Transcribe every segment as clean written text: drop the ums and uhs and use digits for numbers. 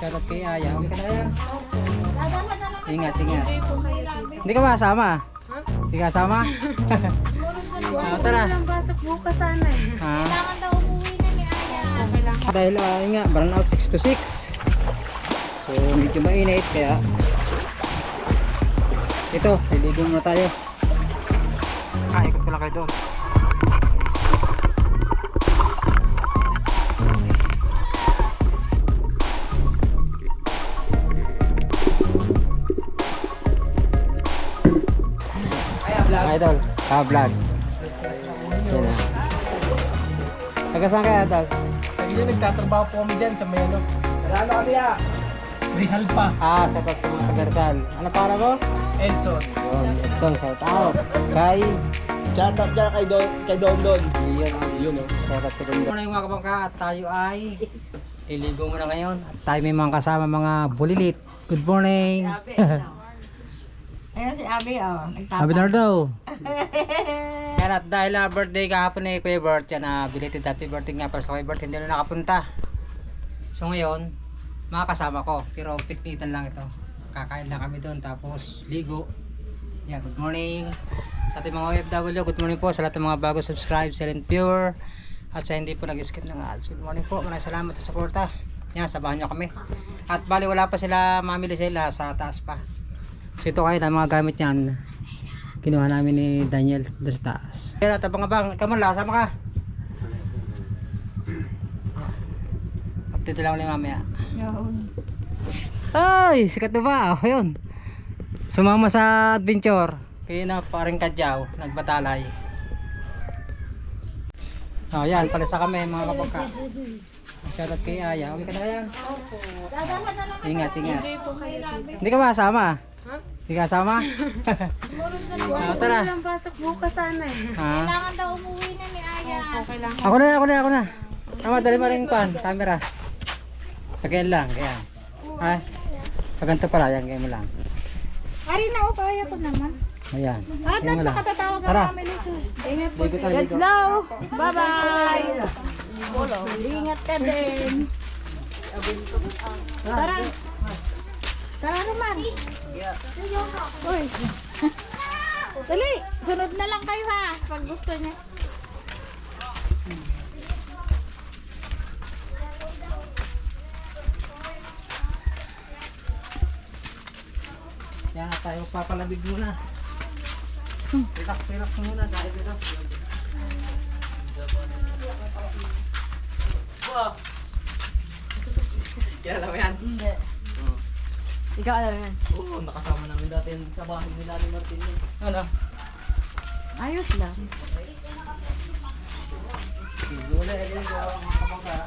Shoutout kay Aya. Okay ka na yan? Ingat, ingat. Hindi ka ba kasama? Hindi ka kasama? Tara. Pasok bukas sana eh. Kailangan daw umuwi na ni Aya. Okay lang. Dahil nga, burn out 6 to 6. So medyo mainit kaya ito, liligo muna tayo. Ikot ko lang kayo doon. Idol, vlog. Yan na. Taga saan kaya, Idol? Kasi nagtatrabaho po kami dyan sa may ano. Ano kami ya? Rizal pa. Shout out sa mga taga Rizal. Ano para mo? Edson. Yun, Edson, shout out. Kay Shout out dyan kay Don Don. Yun o. Shout out ko doon. Muna yung mga kabangka at tayo ay liligo muna ngayon. At tayo may mga kasama mga bulilit. Good morning. Ayun si Abby oh. Happy Nardo. Yan at dahil birthday kahapon ni Kuya Bert, yan belated happy birthday nga para sa Kuya Bert, hindi na nakapunta. So ngayon, mga kasama ko, pero piknitan lang ito. Kakain lang kami doon tapos ligo. Yan, good morning sa ating mga OFW, good morning po sa lahat ng mga bago subscribe, silent viewer at sa hindi po nag-skip ng ads. Good morning po, maraming salamat sa suporta. Yan, sabahan nyo kami. At bali wala pa sila, mamili sila sa taas pa. So ito kayo na mga gamit yan kinuha namin ni Daniel doon sa taas. Kaya abang-abang, ikaw man sama ka. Update lang ulit mamaya. Yun. Ay, sikat na ba? Oh, yun. Sumama sa adventure. Kaya na paring kadyaw, nagbatalay. Oh, yan, palisa kami mga kapagka. Shoutout kay Aya. Okay ka na yan? Ingat, ingat. Hindi ka ba kasama? Hindi ka kasama? Tara. Walang pasok bukas sana eh. Kailangan daw umuwi na ni Aya. Okay lang. Ako na. Tama, dali mo rin pan, camera. Lagyan lang, kaya. Ay, paganto pala, yan, kaya mo lang. Ari na o, kaya ko naman. Ayan, At kaya mo lang. nakatatawag Tara. ang family ko. Ingat po. Ligo tayo, Let's ligo. go. Bye-bye. Ingat ka din. Tara. Tara naman. Uy. Dali, sunod na lang kayo ha. Pag gusto niya. Yan, tayo papalabig muna. Relax muna, dahil dito. Wow. Yan alam mo yan? Hindi. Ikaw alam yan. Oo, nakasama namin dati sa bahay nila ni Martin. Ano? Ayos lang. Wala, yan yung kapangka.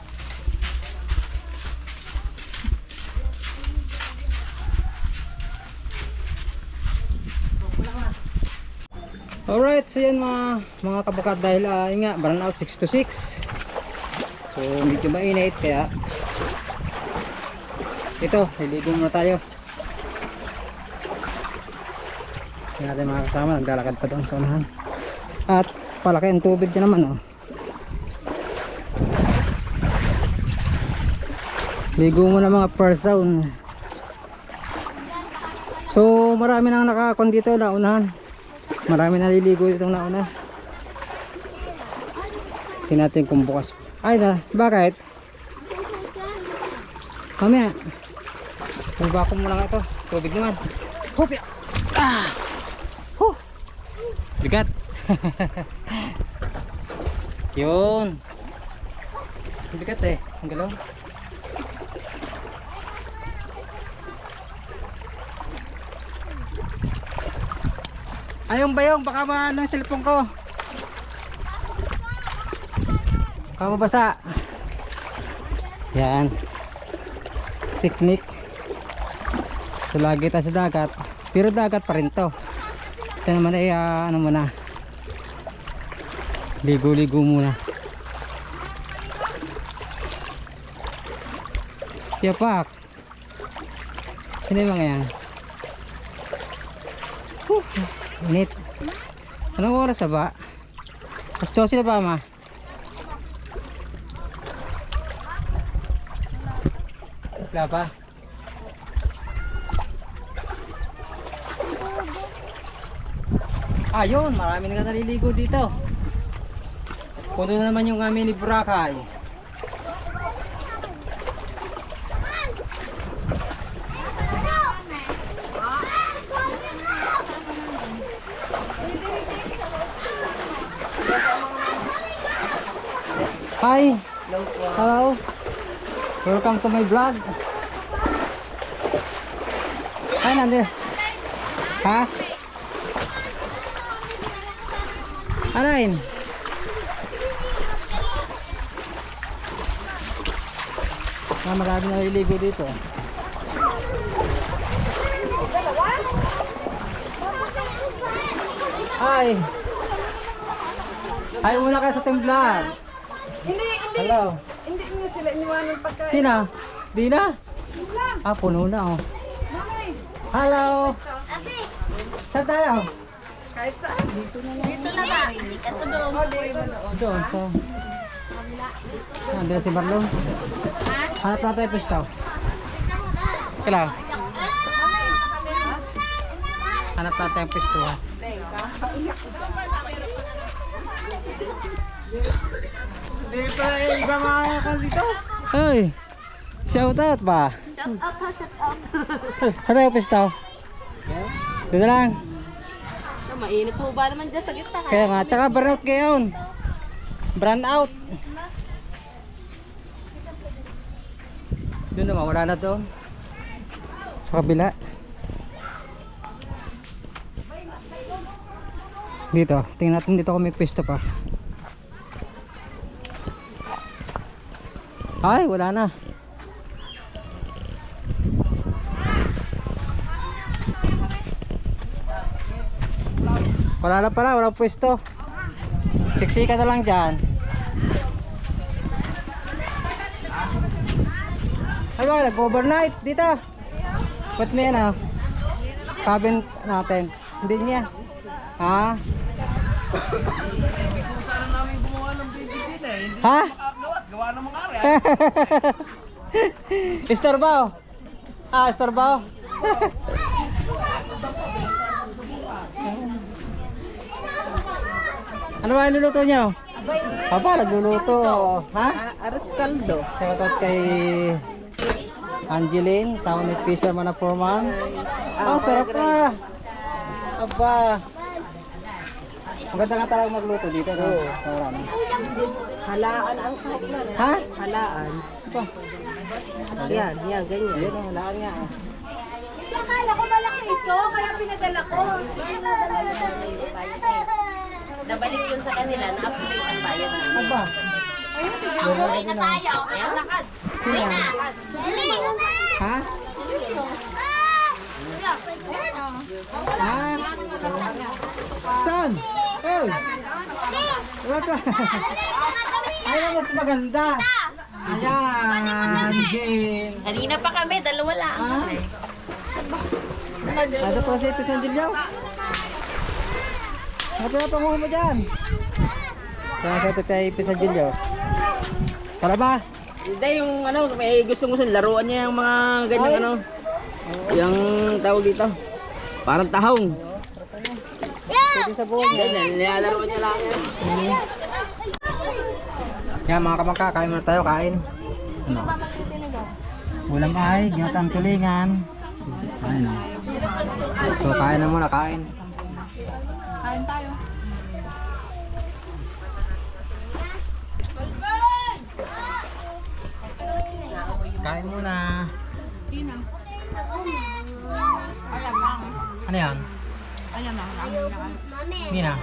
Alright, so yan mga kabukat dahil nga, burn out 6 to 6. So medyo mainit kaya ito, liligo muna tayo. Yan natin mga kasama, naglalakad pa doon sa unahan. At palaki ang tubig din naman oh. Ligo muna mga first zone. So marami nang nakakon dito na unahan. Marami naliligo dito na una. Tingnan natin kung bukas. Ay na, bakit? Mamaya. Pagba ko muna nga ito. Tubig naman. Hupya! Bigat. Yun. Bigat eh. Ang galaw. Ayong bayong, baka maano yung cellphone ko. Baka mabasa. Yan. Picnic. So lagi tayo sa dagat. Pero dagat pa rin to. Ito naman ay ano muna. Ligo-ligo muna. Tiyapak. Sino yung mga yan? Init. Anong oras na ba? Mas 12 na ba, ma? Wala pa? Ayun, marami na naliligo dito. Puno na naman yung mini Boracay. Hi. Hello. Welcome to my vlog. Hi, Nandi. Ha? Ano yun? Marami na naliligo dito. Hi. Hi muna kayo sa timplahan. Hindi. Hello. Hindi nyo sila iniwanan pagkain. Sina? Dina? Ah, puno na oh. Hello. Saan tayo? Kahit saan. Dito na ba? Ito doon. Doon, so. Nandun si Marlon. Hanap na tayo pwesto. Kailan? Hanap na tayo pwesto ha. Hindi pa iba makakakal dito. Hey! Shout out ba? Shut up ha, shut up. Saan tayo pwesto? Dito lang. Mainit po ba naman dyan sa gitna? Kaya nga, tsaka burn out ngayon. Burn out. Doon naman, wala na doon. Sa kabila. Dito, tingnan natin dito kung may pwesto pa. Ay, wala na. Wala na pala, walang pwesto. Siksika na lang dyan. Ano ba, nag-overnight dito? Ba't may ano? Cabin natin. Hindi niya. Ha? Sana namin gumawa ng baby din eh. Hindi Ha? gawa ng mga ari. Istorbaw. Ah, istorbaw. Ano ba niluluto niyo? Aba, nagluluto. Ha? Aros kaldo. Shoutout kay Angeline, sound ni Fisherman na Foreman. Oh, sarap na. Aba. Maganda nga talaga magluto dito, no? Marami. Halaan ang sarap na. Ha? Halaan. Aba. Yan, ganyan. Ayun, halaan nga. Oh. Akala ko malaki ito, kaya pinadala ko. Nabalik yun sa kanila, na-update ang bayan. Aba. Uwi na tayo. Ayaw lakad. Uwi na. Ha? Ha? Saan? Eh! What? Ay, na mas maganda. Ayan, Jane. Kanina pa kami, dalawa lang. Ha? Ada pa sa Ipis Angelos. Ano pa panguha mo dyan? Kaya sa ito tayo Ipis Angelos. Tara ba? Hindi, yung ano, may gustong laruan niya yung mga ganyan ano. Yung tawag dito. Parang tahong. Pwede sa buwan yan. Ganyan, nilalaruan niya lang yan. Yan mga kamangka, kain muna tayo, kain. Ano? Ulam ay, ginatang tulingan. Ayun o. So kain na muna, kain. Kain tayo. Kain muna. Ano yan? Hindi na.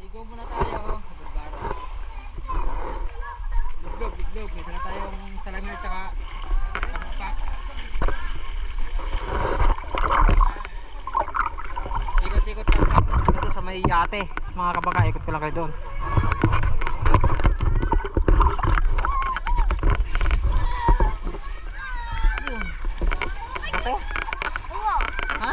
Ligo muna tayo. Biglog. Ito na tayong salamin at saka kapak. Ikot-ikot lang dito sa may yate. Mga kabaka, ikot ko lang kayo doon. Bato? Ha?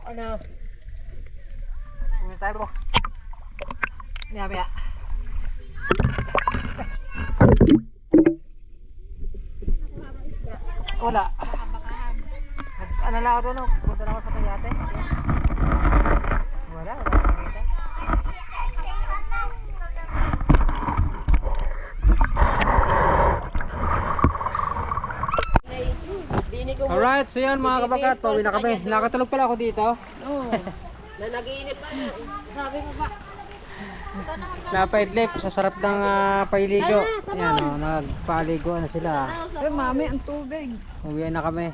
Ano? Ano tayo bro? Maya. Wala. Ano lang ako doon, no? Punta na ako sa kayate. Wala nakita. Alright, so yan mga kabagat, pauwi na kami. Nakatulog pala ako dito. Oo. Na nag-iinip pa na. Sabi ko ba? Napaidlip sa sarap ng pailigo. Yan o, nagpaligo na sila. Ay, mami, ang tubig. Uwi na kami.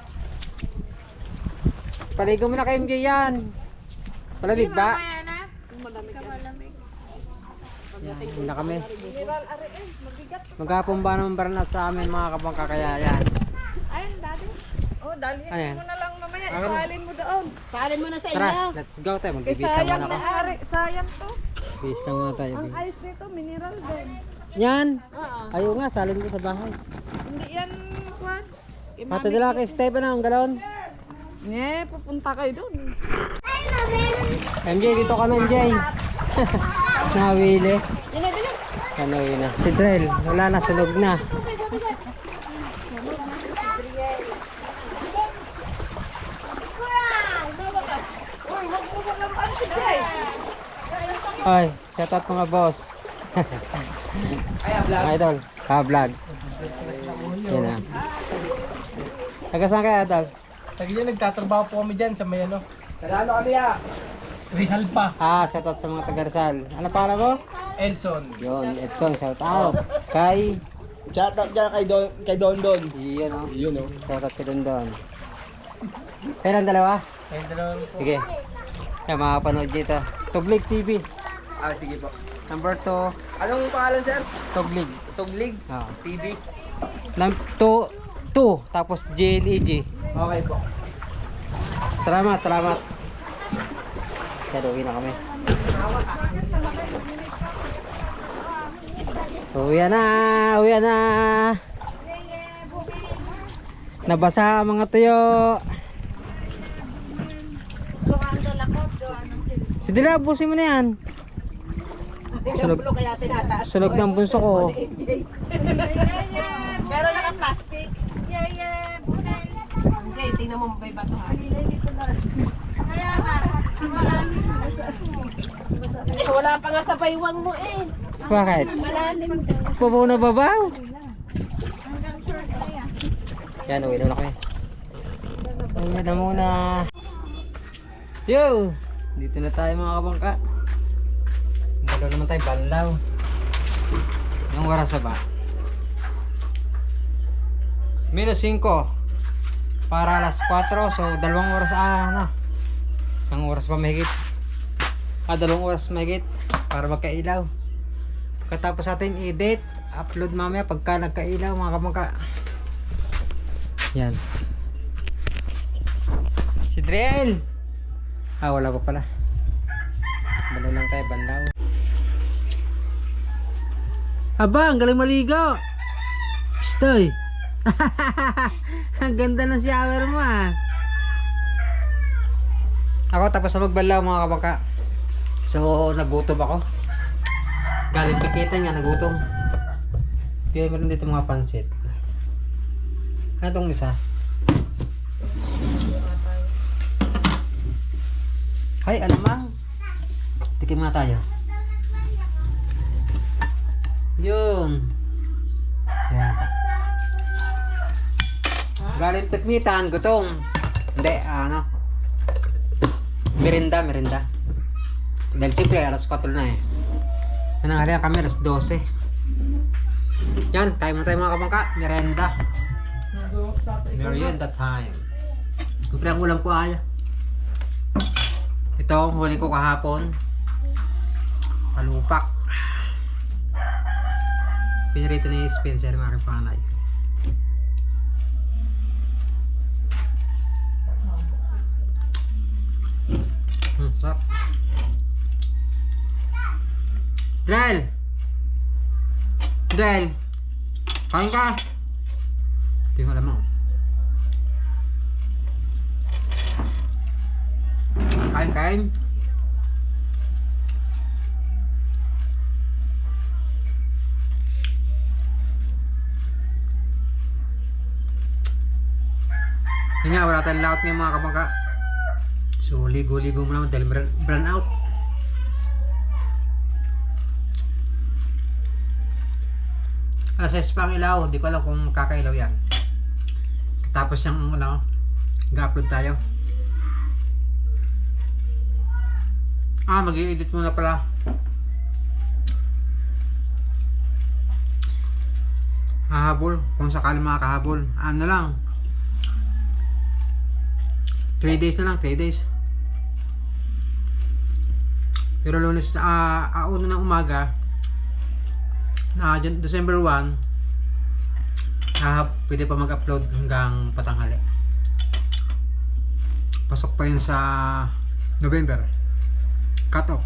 Paligo mo na kayo MJ yan. Palamig ba? Malamig. Malamig. Yan, uwi na kami. Mineral, are mabigat. Maghapon ba naman burnout sa amin mga kabangka, kaya yan. Ayun, daddy. Oh, dalhin Ayan. mo na lang mamaya. Ayan. Isalin mo doon. Salin mo na sa Tara, inyo. let's go tayo. Kay Magbibis lang sayang muna na ako. ari. Sayang to. Bis lang muna tayo. Ang bis. ice nito, mineral din. Yan. Oo. Ayaw nga, salin ko sa bahay. Hindi yan, Juan. Ate dala kay Stephen ang galon. Pupunta kayo doon. MJ, dito ka na MJ. Nawili. Ano yun na? Si Drell, wala na, sunog na. Ay, shout out mga boss. Mga idol, vlog. Yan na. Taga saan kayo idol? Lagi dyan, nagtatrabaho po kami dyan sa may ano. Nalalo kami Rizal pa. Shout out sa mga taga Rizal. Ano pala mo? Elson. Yun, Edson, shout out. Kay Shout out dyan kay Don Don. Yun o. Yun o. Shout out kay Dondon. Kailan dalawa? Ayun dalawang po. Sige. Kaya makapanood dito. Tuglig TV. Sige po. Number 2, Anong pangalan sir? Tuglig. Tuglig. Oo. PB. 2, tapos JLEG. Okay po. Salamat. Kaya uwi na kami. Uwi na. Nabasa ang mga tuyo. Si Dila, busin mo na yan. Sunog ng bunso ko. Pero naka-plastic. Okay, tingnan mo may bato ha. Wala pa nga sa baywang mo eh. Bakit? Malalim. Babaw na babaw. Yan, uwi na kami. Uwi na muna. Yo! Dito na tayo mga kabangka. Dalaw naman tayo, banlaw. Yung oras na ba? -5 para alas 4, so 2 oras isang oras pa mahigit 2 oras mahigit para magkailaw. Pagkatapos natin i-edit, upload mamaya pagka nagkailaw mga kamangka. Yan si Driel. Wala pa pala. Banlaw lang tayo, banlaw. Aba, ang galing maligo. Stoy. Ang ganda ng shower mo Ako tapos na magbanlaw mga kabaka. So nagutom ako. Galing pikitan nga, nagutom. Kaya meron dito mga pansit. Ano itong isa? Hay, alamang. Tikim nga tayo. Yun. Yan. Galing pikmitan, gutom. Hindi, merinda. Dahil siyempre, alas 4 na eh. Nananghalian kami, alas 12. Yan, time na tayo mga kabangka. Merienda time. Siyempre, ang ulam ko ito, huli ko kahapon. Palupak. Pinarito ni Spencer, mga aking panay. Sarap. Del! Kain ka! Tingnan naman. Kain. Yun nga, wala tayong layout ngayon mga kabangka. So, ligo-ligo mo naman dahil brand out. Alas pang ilaw, hindi ko alam kung kakailaw yan. Tapos yung ga-upload tayo. Mag-i-edit muna pala. Hahabol, kung sakali makakahabol. Ano lang, 3 days na lang, 3 days. Pero Lunes una ng umaga December 1 pwede pa mag-upload hanggang patanghali. Pasok pa yun sa November cut off.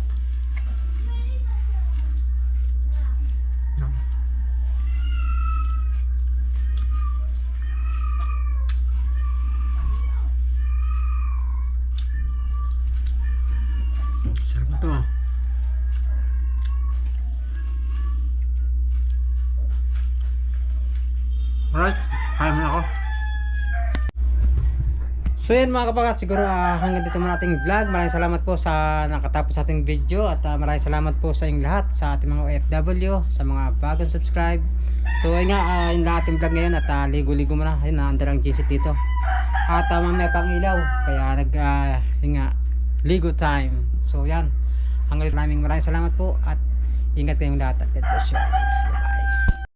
Sarap na to. Alright, kaya mo na ako. So yan mga kapakat, siguro hanggang dito muna ating vlog. Maraming salamat po sa nakatapos sa ating video. At maraming salamat po sa inyong lahat, sa ating mga OFW, sa mga bagong subscribe. So yun nga, yun lang ating vlog ngayon. At ligo-ligo muna. Ayun, under ang G-Sit dito. At mamaya pang ilaw. Kaya yun nga, ligo time. So yan, hanggang maraming salamat po. At ingat kayong lahat. At God bless you. Bye-bye.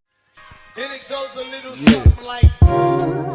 And it goes a little something like